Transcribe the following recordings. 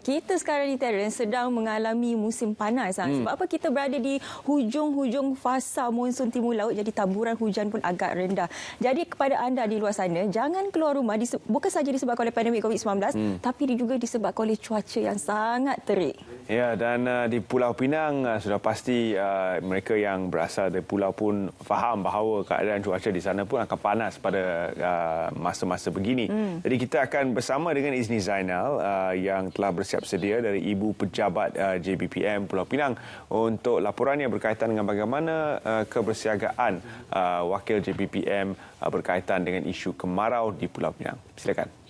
kita sekarang ni Terence sedang mengalami musim panas. Sebab apa? Kita berada di hujung-hujung fasa monsun timur laut, jadi taburan hujan pun agak rendah. Jadi kepada anda di luar sana, jangan keluar rumah bukan saja disebabkan oleh pandemik COVID-19, tapi juga disebabkan oleh cuaca yang sangat terik. Ya, dan di Pulau Pinang sudah pasti mereka yang berasal dari pulau pun faham bahawa keadaan cuaca di sana pun akan panas pada masa-masa begini. Jadi kita akan bersama dengan Izni Zainal yang telah bersiap sedia dari Ibu Pejabat JBPM Pulau Pinang untuk laporan yang berkaitan dengan bagaimana kebersiagaan wakil JBPM berkaitan dengan isu kemarau di Pulau Pinang. Silakan.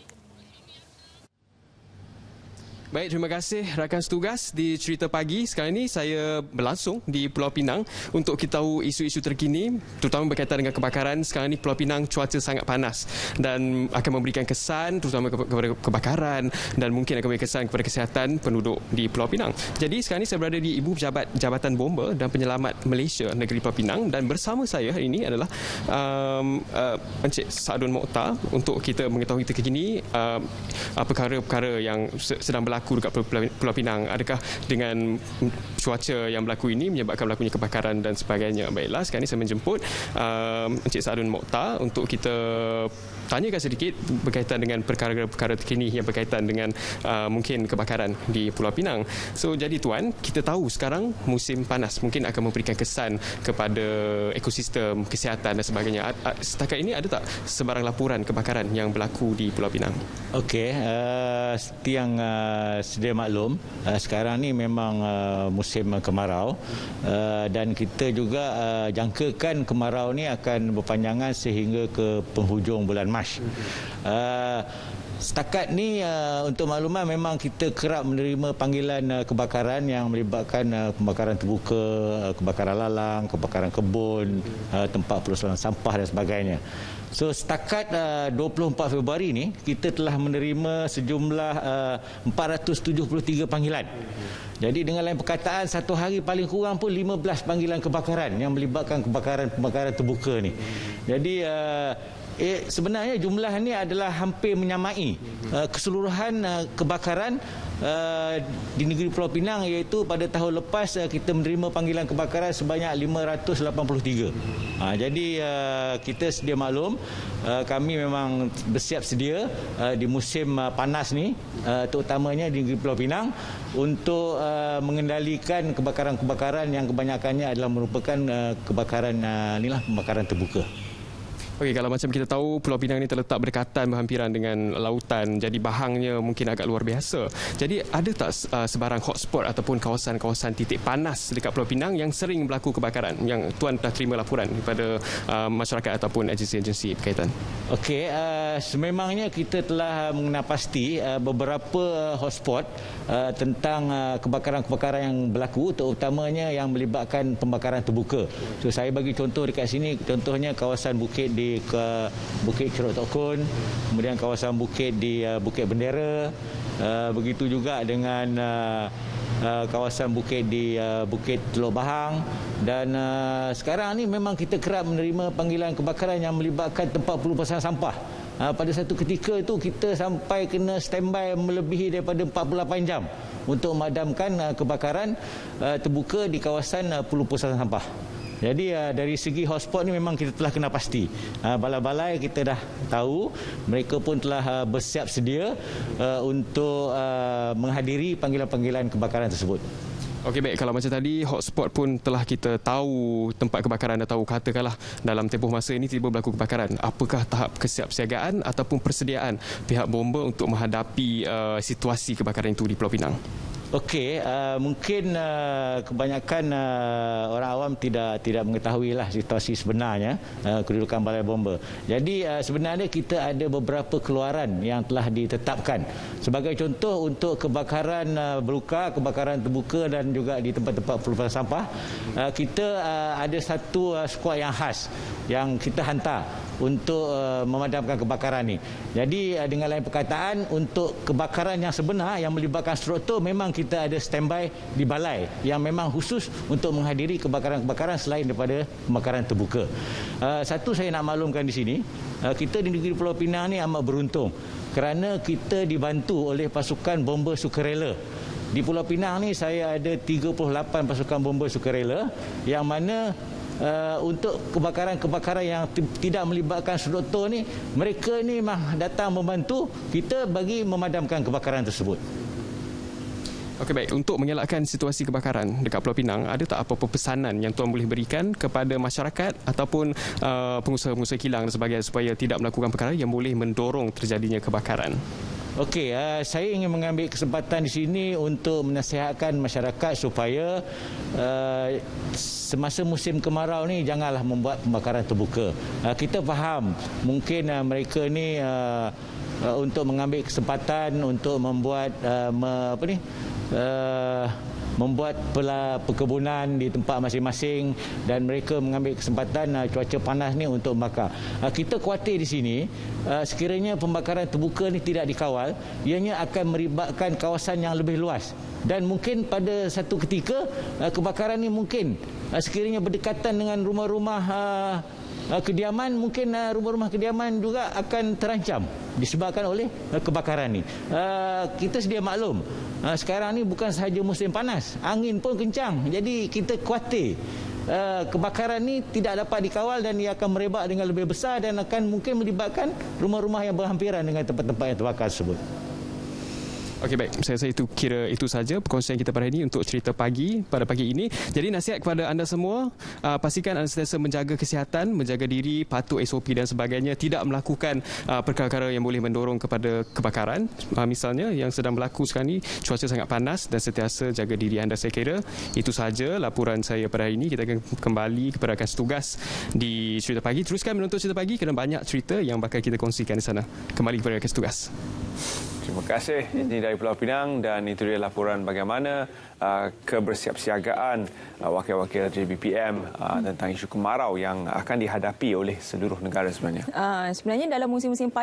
Baik, terima kasih rakan setugas di Cerita Pagi. Sekarang ini saya berlangsung di Pulau Pinang untuk kita tahu isu-isu terkini, terutama berkaitan dengan kebakaran. Sekarang ini Pulau Pinang cuaca sangat panas dan akan memberikan kesan terutama kepada kebakaran dan mungkin akan memberikan kesan kepada kesihatan penduduk di Pulau Pinang. Jadi sekarang ini saya berada di Ibu Pejabat Jabatan Bomba dan Penyelamat Malaysia Negeri Pulau Pinang, dan bersama saya hari ini adalah Encik Saadun Mokhtar untuk kita mengetahui terkini perkara-perkara yang sedang berlaku dekat Pulau Pinang. Adakah dengan cuaca yang berlaku ini menyebabkan berlakunya kebakaran dan sebagainya? Baiklah, sekarang ini saya menjemput Encik Saadun Mokhtar untuk kita tanyakan sedikit berkaitan dengan perkara-perkara terkini yang berkaitan dengan mungkin kebakaran di Pulau Pinang. So, jadi Tuan, kita tahu sekarang musim panas mungkin akan memberikan kesan kepada ekosistem, kesihatan dan sebagainya. Setakat ini ada tak sebarang laporan kebakaran yang berlaku di Pulau Pinang? Okey, seperti yang sedia maklum, sekarang ni memang musim kemarau, dan kita juga jangkakan kemarau ni akan berpanjangan sehingga ke penghujung bulan Mac. Setakat ni untuk makluman memang kita kerap menerima panggilan kebakaran yang melibatkan pembakaran terbuka, kebakaran lalang, kebakaran kebun, tempat pelusaran sampah dan sebagainya. So setakat 24 Februari ni kita telah menerima sejumlah 473 panggilan. Jadi dengan lain perkataan, satu hari paling kurang pun 15 panggilan kebakaran yang melibatkan kebakaran terbuka ni. Jadi sebenarnya jumlah ini adalah hampir menyamai keseluruhan kebakaran di negeri Pulau Pinang, iaitu pada tahun lepas kita menerima panggilan kebakaran sebanyak 583. Jadi kita sedia maklum, kami memang bersiap sedia di musim panas ni, terutamanya di negeri Pulau Pinang, untuk mengendalikan kebakaran-kebakaran yang kebanyakannya adalah merupakan kebakaran pembakaran terbuka. Okey, kalau macam kita tahu Pulau Pinang ini terletak berdekatan berhampiran dengan lautan, jadi bahangnya mungkin agak luar biasa. Jadi ada tak sebarang hotspot ataupun kawasan-kawasan titik panas dekat Pulau Pinang yang sering berlaku kebakaran yang Tuan dah terima laporan daripada masyarakat ataupun agensi-agensi berkaitan? Okey, sememangnya kita telah mengenal pasti beberapa hotspot tentang kebakaran-kebakaran yang berlaku, terutamanya yang melibatkan pembakaran terbuka. So saya bagi contoh dekat sini, contohnya kawasan bukit di Bukit Ceruk Tok Kun, kemudian kawasan bukit di Bukit Bendera, begitu juga dengan kawasan bukit di Bukit Teluk Bahang, dan sekarang ni memang kita kerap menerima panggilan kebakaran yang melibatkan tempat pelupasan sampah. Pada satu ketika itu kita sampai kena standby melebihi daripada 48 jam untuk memadamkan kebakaran terbuka di kawasan pelupasan sampah. Jadi dari segi hotspot ni memang kita telah kena pasti. Balai-balai kita dah tahu, mereka pun telah bersiap sedia untuk menghadiri panggilan-panggilan kebakaran tersebut. Okey, baik, kalau macam tadi hotspot pun telah kita tahu tempat kebakaran, dah tahu, katakanlah dalam tempoh masa ini tiba berlaku kebakaran, apakah tahap kesiapsiagaan ataupun persediaan pihak bomba untuk menghadapi situasi kebakaran itu di Pulau Pinang? Okey, mungkin kebanyakan orang awam tidak mengetahuilah situasi sebenarnya kedudukan balai bomba. Jadi sebenarnya kita ada beberapa keluaran yang telah ditetapkan. Sebagai contoh, untuk kebakaran beruka, kebakaran terbuka dan juga di tempat-tempat pelupasan sampah, kita ada satu skuad yang khas yang kita hantar untuk memadamkan kebakaran ni. Jadi dengan lain perkataan, untuk kebakaran yang sebenar yang melibatkan struktur, memang kita ada standby di balai yang memang khusus untuk menghadiri kebakaran-kebakaran selain daripada kebakaran terbuka. Satu saya nak maklumkan di sini, kita di negeri Pulau Pinang ni amat beruntung. kerana kita dibantu oleh pasukan bomber sukarela. Di Pulau Pinang ni saya ada 38 pasukan bomber sukarela yang mana untuk kebakaran-kebakaran yang tidak melibatkan sodoktor ni, mereka ni datang membantu kita bagi memadamkan kebakaran tersebut. Okey, baik. Untuk mengelakkan situasi kebakaran dekat Pulau Pinang, ada tak apa-apa pesanan yang tuan boleh berikan kepada masyarakat ataupun pengusaha-pengusaha kilang dan sebagainya supaya tidak melakukan perkara yang boleh mendorong terjadinya kebakaran? Okey, saya ingin mengambil kesempatan di sini untuk menasihatkan masyarakat supaya semasa musim kemarau ni janganlah membuat pembakaran terbuka. Kita faham mungkin mereka ni untuk mengambil kesempatan untuk membuat membuat perkebunan di tempat masing-masing dan mereka mengambil kesempatan cuaca panas ni untuk membakar. Kita khawatir di sini sekiranya pembakaran terbuka ni tidak dikawal, ianya akan melibatkan kawasan yang lebih luas dan mungkin pada satu ketika kebakaran ni mungkin sekiranya berdekatan dengan rumah-rumah kediaman, mungkin rumah-rumah kediaman juga akan terancam disebabkan oleh kebakaran ni. Kita sedia maklum, sekarang ni bukan sahaja musim panas, angin pun kencang. Jadi kita khawatir kebakaran ni tidak dapat dikawal dan ia akan merebak dengan lebih besar dan akan mungkin melibatkan rumah-rumah yang berhampiran dengan tempat-tempat yang terbakar tersebut. Okey, baik. Saya rasa itu saja perkongsian kita pada hari ini untuk cerita pagi pada pagi ini. Jadi nasihat kepada anda semua, pastikan anda sentiasa menjaga kesihatan, menjaga diri, patuh SOP dan sebagainya, tidak melakukan perkara-perkara yang boleh mendorong kepada kebakaran. Misalnya yang sedang berlaku sekarang ni, cuaca sangat panas dan sentiasa jaga diri anda. Saya kira itu saja laporan saya pada hari ini. Kita akan kembali kepada rakan setugas di Cerita Pagi. Teruskan menonton Cerita Pagi kerana banyak cerita yang bakal kita kongsikan di sana. Kembali kepada rakan setugas. Terima kasih. Ini dari Pulau Pinang dan itu dia laporan bagaimana kebersiapsiagaan wakil-wakil JBPM tentang isu kemarau yang akan dihadapi oleh seluruh negara sebenarnya. Sebenarnya dalam musim-musim